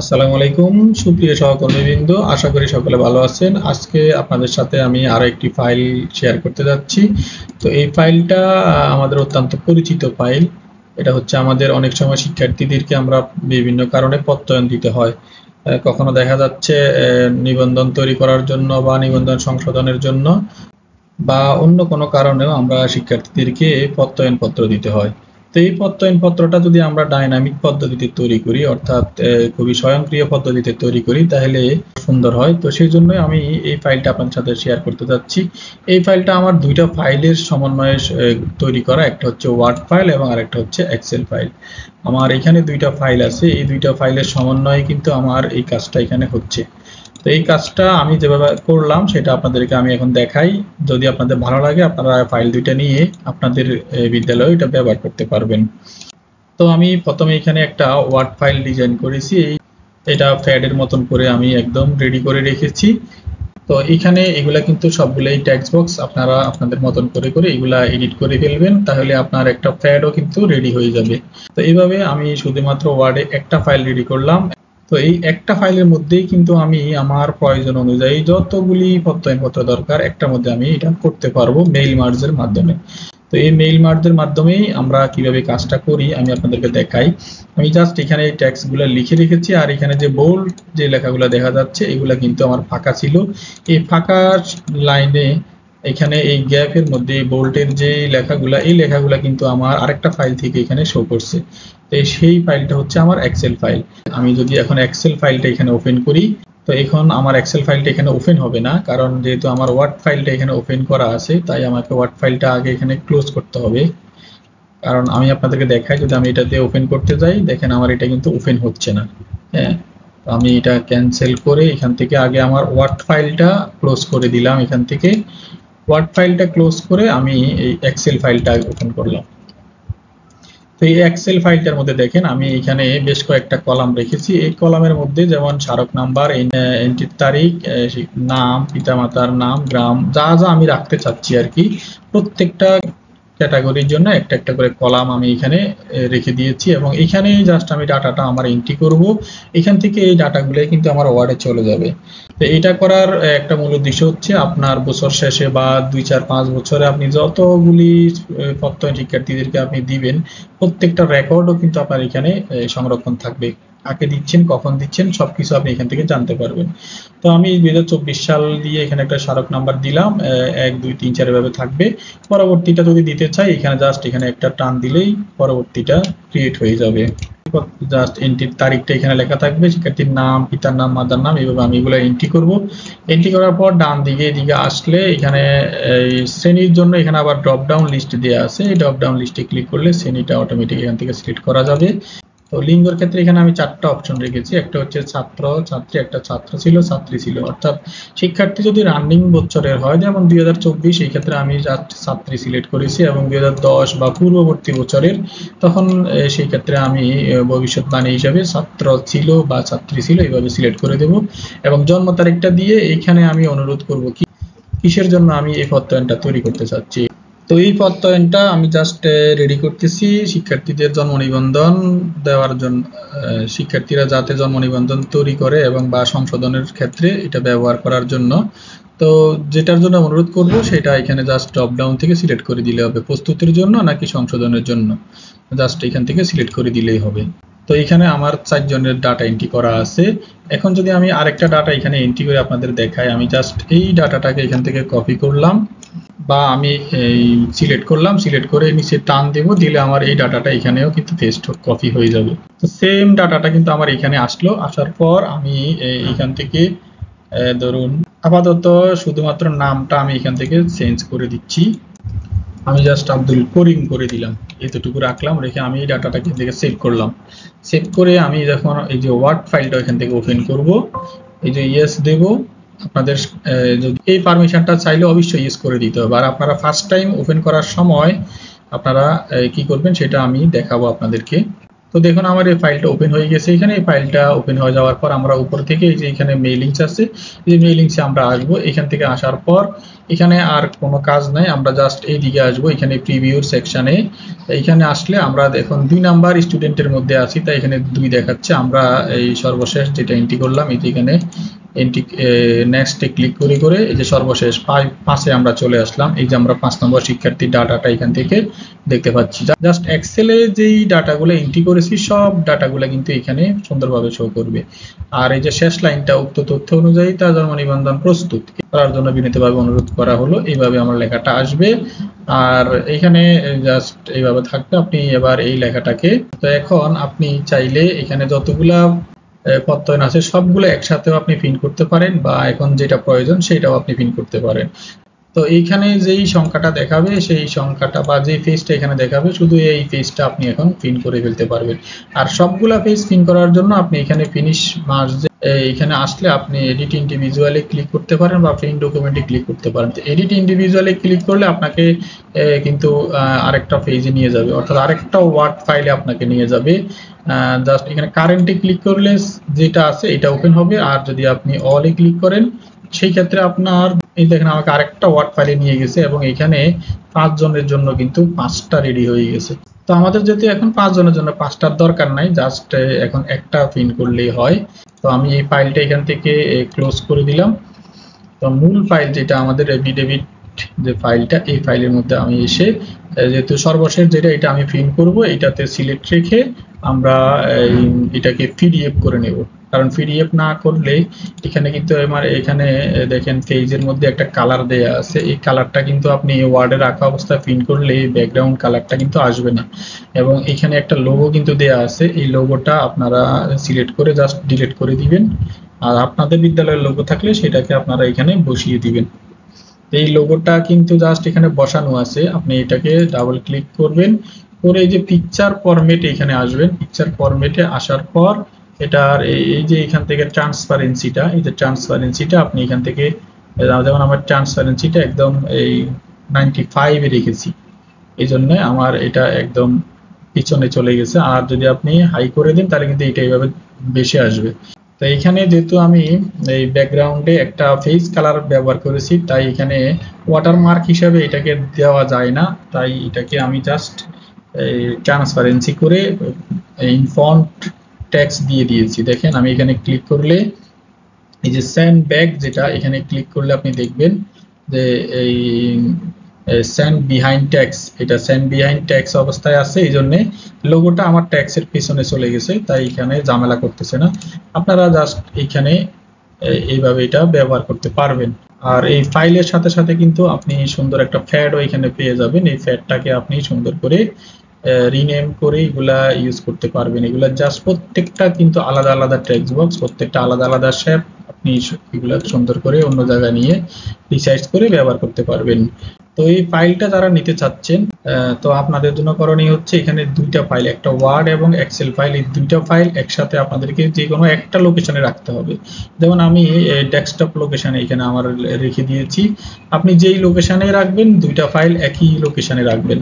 আসসালামু আলাইকুম সুপ্রিয় সহকর্মীবৃন্দ, আশা করি সকলে ভালো আছেন। আজকে আপনাদের সাথে আমি আরো একটি ফাইল শেয়ার করতে যাচ্ছি। তো এই ফাইলটা আমাদের অত্যন্ত পরিচিত ফাইল। এটা হচ্ছে আমাদের অনেক সময় শিক্ষার্থীদেরকে আমরা বিভিন্ন কারণে প্রত্যয়ন দিতে হয়। কখনো দেখা যাচ্ছে নিবন্ধন তৈরি করার জন্য বা নিবন্ধন সংশোধনের জন্য বা অন্য কোনো কারণেও আমরা শিক্ষার্থীদেরকে প্রত্যয়ন পত্র দিতে হয়। তো এই প্রত্যয়ন পত্রটা যদি আমরা ডাইনামিক পদ্ধতিতে তৈরি করি, অর্থাৎ খুবই স্বয়ংক্রিয় পদ্ধতিতে তৈরি করি, তাহলে সুন্দর হয়। তো সেই জন্য আমি এই ফাইলটা আপনার সাথে শেয়ার করতে যাচ্ছি। এই ফাইলটা আমার দুইটা ফাইলের সমন্বয়ে তৈরি করা, একটা হচ্ছে ওয়ার্ড ফাইল এবং আরেকটা হচ্ছে এক্সেল ফাইল। আমার এখানে দুইটা ফাইল আছে, এই দুইটা ফাইলের সমন্বয়ে কিন্তু আমার এই কাজটা এখানে হচ্ছে। তো এই কাজটা আমি যেভাবে করলাম সেটা আপনাদেরকে আমি এখন দেখাই। যদি আপনাদের ভালো লাগে আপনারা ফাইল দুইটা নিয়ে আপনাদের বিদ্যালয়ে এটা ব্যবহার করতে পারবেন। তো আমি প্রথমে এখানে একটা ওয়ার্ড ফাইল ডিজাইন করেছি। এটা প্যাডের মতন করে আমি একদম রেডি করে রেখেছি। তো এখানে এগুলা কিন্তু সবগুলাই টেক্সট বক্স, আপনারা আপনাদের মতন করে করে এগুলা এডিট করে ফেলবেন, তাহলে আপনার একটা প্যাডও কিন্তু রেডি হয়ে যাবে। তো এইভাবে আমি শুধুমাত্র ওয়ার্ডে একটা ফাইল রেডি করলাম। তো এই একটা ফাইলের মধ্যেই কিন্তু আমি আমার প্রয়োজন অনুযায়ী যতগুলি প্রত্যয়নপত্র দরকার একটার মধ্যে আমি এটা করতে পারবো মেইল মার্জের মাধ্যমে। তো এই মেইল মার্জের মাধ্যমেই আমরা কিভাবে কাজটা করি আমি আপনাদেরকে দেখাই। আমি জাস্ট এখানে এই টেক্সটগুলো লিখে রেখেছি, আর এখানে যে বোল্ড যে লেখাগুলো দেখা যাচ্ছে এগুলা কিন্তু আমার ফাঁকা ছিল। এই ফাঁকা লাইনে এখানে এই গ্যাপের মধ্যে বোল্টের যে লেখাগুলা, এই লেখাগুলা কিন্তু আমার আরেকটা ফাইল থেকে এখানে শো করছে। তো সেই ফাইলটা হচ্ছে আমার এক্সেল ফাইল। আমি যদি এখন এক্সেল ফাইলটা এখানে ওপেন করি, তো এখন আমার এক্সেল ফাইলটা এখানে ওপেন হবে না, কারণ যেহেতু আমার ওয়ার্ড ফাইলটা এখানে ওপেন করা আছে, তাই আমাকে ওয়ার্ড ফাইলটা আগে এখানে ক্লোজ করতে হবে। কারণ আমি আপনাদেরকে দেখাই, যদি আমি এটাতে ওপেন করতে যাই, দেখেন আমার এটা কিন্তু ওপেন হচ্ছে না। হ্যাঁ, তো আমি এটা ক্যান্সেল করে এখান থেকে আগে আমার ওয়ার্ড ফাইলটা ক্লোজ করে দিলাম। এখান থেকে ওয়ার্ড ফাইলটা ক্লোজ করে আমি এই এক্সেল ফাইলটা ওপেন করলাম। তো এই এক্সেল ফাইলটার মধ্যে দেখেন আমি এখানে বেশ কয়েকটা কলাম রেখেছি। এই কলামের মধ্যে যেমন স্মারক নাম্বার, এন্ট্রির তারিখ, নাম, পিতামাতার নাম, গ্রাম, যা যা আমি রাখতে চাচ্ছি আর কি, প্রত্যেকটা ক্যাটাগরির জন্য একটা একটা করে কলাম আমি এখানে রেখে দিয়েছি, এবং এখানে জাস্ট আমি ডাটাটা আমার এন্ট্রি করব। এখান থেকে এই ডাটাগুলো কিন্তু আমার ওয়ার্ডে চলে যাবে। তো এটা করার একটা মূল উদ্দেশ্য হচ্ছে আপনার বছর শেষে বা 2, 4, 5 বছরে আপনি যতগুলি প্রত্যয়ন শিক্ষার্থীদেরকে আপনি দিবেন, প্রত্যেকটা রেকর্ডও কিন্তু আপনার এখানে সংরক্ষণ থাকবে। কাকে দিচ্ছেন, কখন দিচ্ছেন, সবকিছু আপনি এখান থেকে জানতে পারবেন। তো আমি 2024 সাল দিয়ে এখানে একটা স্মারক নাম্বার দিলাম, 1, 2, 3, 4 এভাবে থাকবে। পরবর্তীটা যদি দিতে চাই, এখানে জাস্ট এখানে একটা টান দিলেই পরবর্তীটা ক্রিয়েট হয়ে যাবে। জাস্ট এন্ট্রির তারিখটা এখানে লেখা থাকবে, শিক্ষার্থীর নাম, পিতার নাম, মাতার নাম, এইভাবে আমি এগুলো এন্ট্রি করব। এন্ট্রি করার পর ডান দিকে এদিকে আসলে এখানে এই শ্রেণীর জন্য এখানে আবার ড্রপ ডাউন লিস্ট দেওয়া আছে। এই ড্রপ ডাউন লিস্টে ক্লিক করলে শ্রেণীটা অটোমেটিক এখান থেকে সিলেক্ট করা যাবে। তো লিঙ্গের ক্ষেত্রে এখানে আমি 4টা অপশন রেখেছি। একটা হচ্ছে ছাত্র, ছাত্রী, একটা ছাত্র ছিল, ছাত্রী ছিল। অর্থাৎ শিক্ষার্থী যদি রানিং বছরের হয়, যেমন 2024, এই ক্ষেত্রে আমি ছাত্রী সিলেক্ট করেছি, এবং 2010 বা পূর্ববর্তী বছরের, তখন সেই ক্ষেত্রে আমি ভবিষ্যৎবাণী হিসাবে ছাত্র ছিল বা ছাত্রী ছিল এইভাবে সিলেক্ট করে দেব। এবং জন্ম তারিখটা দিয়ে এইখানে আমি অনুরোধ করব কিসের জন্য আমি এই প্রত্যয়নটা তৈরি করতে চাচ্ছি। তো এই প্রত্যয়নটা আমি জাস্ট রেডি করতেছি শিক্ষার্থীদের জন্ম নিবন্ধন দেওয়ার জন্য, শিক্ষার্থীরা যাতে জন্ম নিবন্ধন তৈরি করে এবং বা সংশোধনের ক্ষেত্রে এটা ব্যবহার করার জন্য। তো যেটার জন্য অনুরোধ করব সেটা এখানে জাস্ট ড্রপ ডাউন থেকে সিলেক্ট করে দিলে হবে, প্রস্তুতির জন্য নাকি সংশোধনের জন্য, জাস্ট এখান থেকে সিলেক্ট করে দিলেই হবে। তো এখানে আমার 4 জনের ডাটা এন্ট্রি করা আছে। এখন যদি আমি আরেকটা ডাটা এখানে এন্ট্রি করে আপনাদের দেখাই, আমি জাস্ট এই ডাটাটাকে এখান থেকে কপি করলাম, বা আমি এই সিলেক্ট করলাম, সিলেক্ট করে নিচে টান দেব, দিলে আমার এই ডাটাটা এখানেও কিন্তু পেস্ট কপি হয়ে যাবে। তো সেম ডাটাটা কিন্তু আমার এখানে আসলো। আসার পর আমি এখান থেকে ধরুন আপাতত শুধুমাত্র নামটা আমি এখান থেকে চেঞ্জ করে দিচ্ছি। আমি জাস্ট আব্দুল করিম করে দিলাম, এতটুকু রাখলাম, রেখে আমি এই ডাটাটা এখান থেকে সেভ করলাম। সেভ করে আমি যখন এই যে ওয়ার্ড ফাইলটা এখান থেকে ওপেন করব, এই যে ইয়েস দেব। আপনাদের যদি এই পারমিশনটা চাইলে অবশ্যই ইউজ করে দিতে হবে। আর আপনারা ফার্স্ট টাইম ওপেন করার সময় আপনারা কি করবেন সেটা আমি দেখাবো আপনাদেরকে। তো দেখুন আমার এই ফাইলটা ওপেন হয়ে গেছে। এখানে এই ফাইলটা ওপেন হয়ে যাওয়ার পর আমরা উপর থেকে এই যে এখানে মেইলিংস আছে, এই যে মেইলিংসে আমরা আসবো। এখান থেকে আসার পর এখানে আর কোনো কাজ নাই, আমরা জাস্ট এই দিকে আসবো, এখানে প্রিভিউর সেকশনে। এখানে আসলে আমরা এখন 2 নাম্বার স্টুডেন্টের মধ্যে আছি, তাই এখানে 2 দেখাচ্ছে। আমরা এই সর্বশেষ যেটা এন্ট্রি করলাম, এই যে এখানে এন্ট্রি নেক্সটে ক্লিক করে করে এই যে সর্বশেষ 5-এ আমরা চলে আসলাম। এই যে আমরা 5 নম্বর শিক্ষার্থীর ডাটাটা এখান থেকে দেখতে পাচ্ছি। জাস্ট এক্সেলে যেই ডাটাগুলো এন্ট্রি করেছি সব ডাটাগুলো কিন্তু এখানে সুন্দরভাবে শো করবে। আর এই যে শেষ লাইনটা, উক্ত তথ্য অনুযায়ী তার জন্ম নিবন্ধন প্রস্তুত করার জন্য বিনীতভাবে অনুরোধ করা হলো, এইভাবে আমার লেখাটা আসবে। আর এখানে জাস্ট এইভাবে থাকবে। আপনি এবার এই লেখাটাকে, তো এখন আপনি চাইলে এখানে যতগুলা প্রত্যয়ন আছে সবগুলো একসাথেও আপনি প্রিন্ট করতে পারেন, বা এখন যেটা প্রয়োজন সেটাও আপনি প্রিন্ট করতে পারেন। তো এইখানে যেই সংখ্যাটা দেখাবে সেই সংখ্যাটা বা যে পেজটা এখানে দেখাবে শুধু এই পেজটা আপনি এখন প্রিন্ট করে ফেলতে পারবেন। আর সবগুলা পেজ প্রিন্ট করার জন্য আপনি এখানে ফিনিশ মার্জ এখানে আসলে আপনি এডিট ইন্ডিভিজুয়ালি ক্লিক করতে পারেন বা প্রিন্ট ডকুমেন্টে ক্লিক করতে পারেন। তো এডিট ইন্ডিভিজুয়ালি ক্লিক করলে আপনাকে কিন্তু আরেকটা পেজে নিয়ে যাবে, অর্থাৎ আরেকটা ওয়ার্ড ফাইলে আপনাকে নিয়ে যাবে। জাস্ট এখানে কারেন্টে ক্লিক করলে যেটা আছে এটা ওপেন হবে, আর যদি আপনি অলে ক্লিক করেন সেই ক্ষেত্রে আপনার এই দেখেন আমাকে আরেকটা ওয়ার্ড ফাইলে নিয়ে গেছে, এবং এখানে 5 জনের জন্য কিন্তু 5টা রেডি হয়ে গেছে। তো আমাদের যেহেতু এখন 5 জনের জন্য 5টার দরকার নাই, জাস্ট এখন একটা প্রিন্ট করলেই হয়। তো আমি এই ফাইলটা এখান থেকে ক্লোজ করে দিলাম। তো মূল ফাইল যেটা আমাদের এফিডেভিট যে ফাইলটা, এই ফাইলের মধ্যে আমি এসে যেহেতু সর্বশেষ যেটা এটা আমি প্রিন্ট করব, এটাতে সিলেক্ট রেখে আমরা এটাকে পিডিএফ করে নেব। কারণ পিডিএফ না করলে এখানে কিন্তু আমার এখানে দেখেন পেজের মধ্যে একটা কালার দেয়া আছে, এই কালারটা কিন্তু আপনি ওয়ার্ডে রাখা অবস্থায় প্রিন্ট করলে ব্যাকগ্রাউন্ড কালারটা কিন্তু আসবে না। এবং এখানে একটা লোগো কিন্তু দেয়া আছে, এই লোগোটা আপনারা সিলেক্ট করে জাস্ট ডিলিট করে দিবেন। আর আপনাদের বিদ্যালয়ের লোগো থাকলে সেটাকে আপনারা এখানে বসিয়ে দিবেন। এই লোগোটা কিন্তু জাস্ট এখানে বসানো আছে, আপনি এটাকে ডাবল ক্লিক করবেন, করে এই যে পিকচার ফরম্যাটে এখানে আসবেন। পিকচার ফরম্যাটে আসার পর এটার এই যে এখান থেকে ট্রান্সপারেন্সিটা, এই যে ট্রান্সপারেন্সিটা আপনি এখান থেকে, যেমন আমার ট্রান্সপারেন্সিটা একদম এই 95 এ রেখেছি, এই জন্য আমার এটা একদম পিছনে চলে গেছে। আর যদি আপনি হাই করে দেন তাহলে কিন্তু এটা এইভাবে বেশি আসবে। তো এখানে যেহেতু আমি এই ব্যাকগ্রাউন্ডে একটা ফেস কালার ব্যবহার করেছি, তাই এখানে ওয়াটারমার্ক হিসাবে এটাকে দেওয়া যায় না, তাই এটাকে আমি জাস্ট ট্রান্সপারেন্সি করে ইনফন্ট টেক্সট দিয়ে দিয়েছি। দেখেন আমি এখানে ক্লিক করলে এই যে সেন্ড ব্যাক, যেটা এখানে ক্লিক করলে আপনি দেখবেন যে এই সেন্ড বিহাইন্ড ট্যাক্স, এটা সেন্ড বিহাইন্ড ট্যাক্স অবস্থায় আছে, এই জন্য লোগোটা আমার ট্যাক্সের পিছনে চলে গেছে, তাই এখানে ঝামেলা করতেছে না। আপনারা জাস্ট এইখানে এইভাবে এটা ব্যবহার করতে পারবেন। আর এই ফাইলের সাথে সাথে কিন্তু আপনি সুন্দর একটা ফ্যাডও এখানে পেয়ে যাবেন। এই ফ্যাডটাকে আপনি সুন্দর করে রিনেম করে এগুলা ইউজ করতে পারবেন। এগুলা জাস্ট প্রত্যেকটা কিন্তু আলাদা আলাদা টেক্সট বক্স, প্রত্যেকটা আলাদা আলাদা শেপ, আপনি এগুলা সুন্দর করে অন্য জায়গায় নিয়ে রিসাইজ করে ব্যবহার করতে পারবেন। তো এই ফাইলটা যারা নিতে চাচ্ছেন, তো আপনাদের জন্য করণীয় হচ্ছে এখানে 2টা ফাইল, একটা ওয়ার্ড এবং এক্সেল ফাইল, এই 2টা ফাইল একসাথে আপনাদেরকে যে কোনো একটা লোকেশনে রাখতে হবে। যেমন আমি ডেস্কটপ লোকেশনে এখানে আমার রেখে দিয়েছি, আপনি যেই লোকেশনে রাখবেন 2টা ফাইল একই লোকেশনে রাখবেন।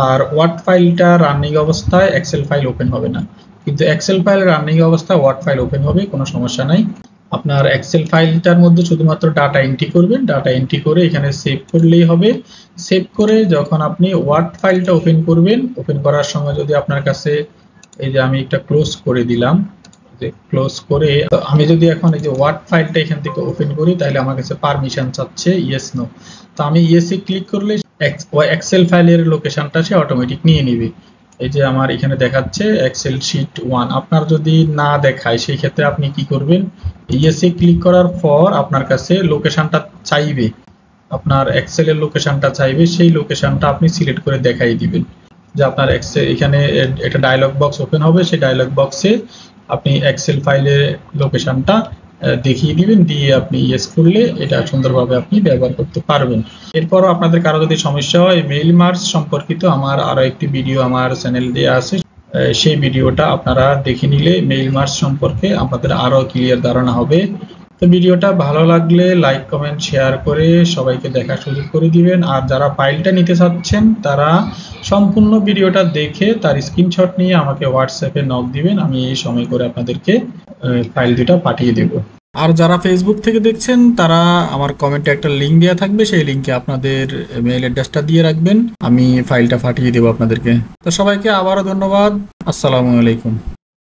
আর ওয়ার্ড ফাইলটা রানিং অবস্থায় এক্সেল ফাইল ওপেন হবে না, কিন্তু এক্সেল ফাইল রানিং অবস্থায় ওয়ার্ড ফাইল ওপেন হবে, কোনো সমস্যা নাই। আপনার এক্সেল ফাইলটার মধ্যে শুধুমাত্র ডাটা এন্ট্রি করবেন, ডাটা এন্ট্রি করে এখানে সেভ করলেই হবে। সেভ করে যখন আপনি ওয়ার্ড ফাইলটা ওপেন করবেন, ওপেন করার সময় যদি আপনার কাছে এই যে আমি একটা ক্লোজ করে দিলাম, যে ক্লোজ করে আমি যদি এখন এই যে ওয়ার্ড ফাইলটা এখান থেকে ওপেন করি, তাহলে আমার কাছে পারমিশন চাচ্ছে ইয়েস নো। তো আমি ইয়েস এ ক্লিক করলে এক্সেল ফাইলের লোকেশনটা সে অটোমেটিক নিয়ে নেবে। এই যে আমার এখানে দেখাচ্ছে এক্সেল শীট 1। আপনার যদি না দেখায় সেই ক্ষেত্রে আপনি কি করবেন, ইয়েসে ক্লিক করার পর আপনার কাছে লোকেশনটা চাইবে, আপনার এক্সেলের লোকেশনটা চাইবে, সেই লোকেশনটা আপনি সিলেক্ট করে দেখাই দিবেন যে আপনার এক্সেল, এখানে একটা ডায়লগ বক্স ওপেন হবে, সেই ডায়লগ বক্সে আপনি এক্সেল ফাইলের লোকেশনটা দেখিয়ে দিবেন, দিয়ে আপনি ইয়েস করলে এটা সুন্দরভাবে আপনি ব্যবহার করতে পারবেন। এরপরও আপনাদের কারো যদি সমস্যা হয়, মেইল মার্জ সম্পর্কিত আমার আরো একটি ভিডিও আমার চ্যানেল দেওয়া আছে, সেই ভিডিওটা আপনারা দেখে নিলে মেইল মার্জ সম্পর্কে আপনাদের আরো ক্লিয়ার ধারণা হবে। তো ভিডিওটা ভালো লাগলে লাইক কমেন্ট শেয়ার করে সবাইকে দেখার সুযোগ করে দিবেন। আর যারা ফাইলটা নিতে চাচ্ছেন তারা সম্পূর্ণ ভিডিওটা দেখে তার স্ক্রিনশট নিয়ে আমাকে হোয়াটসঅ্যাপে নক দিবেন, আমি এই সময় করে আপনাদেরকে ফাইল দুটো পাঠিয়ে দেব। আর যারা ফেসবুক থেকে দেখছেন তারা আমার কমেন্টে একটা লিঙ্ক দেওয়া থাকবে, সেই লিঙ্কে আপনাদের মেইল অ্যাড্রেসটা দিয়ে রাখবেন, আমি ফাইলটা পাঠিয়ে দেব আপনাদেরকে। তো সবাইকে আবারও ধন্যবাদ। আসসালামু আলাইকুম।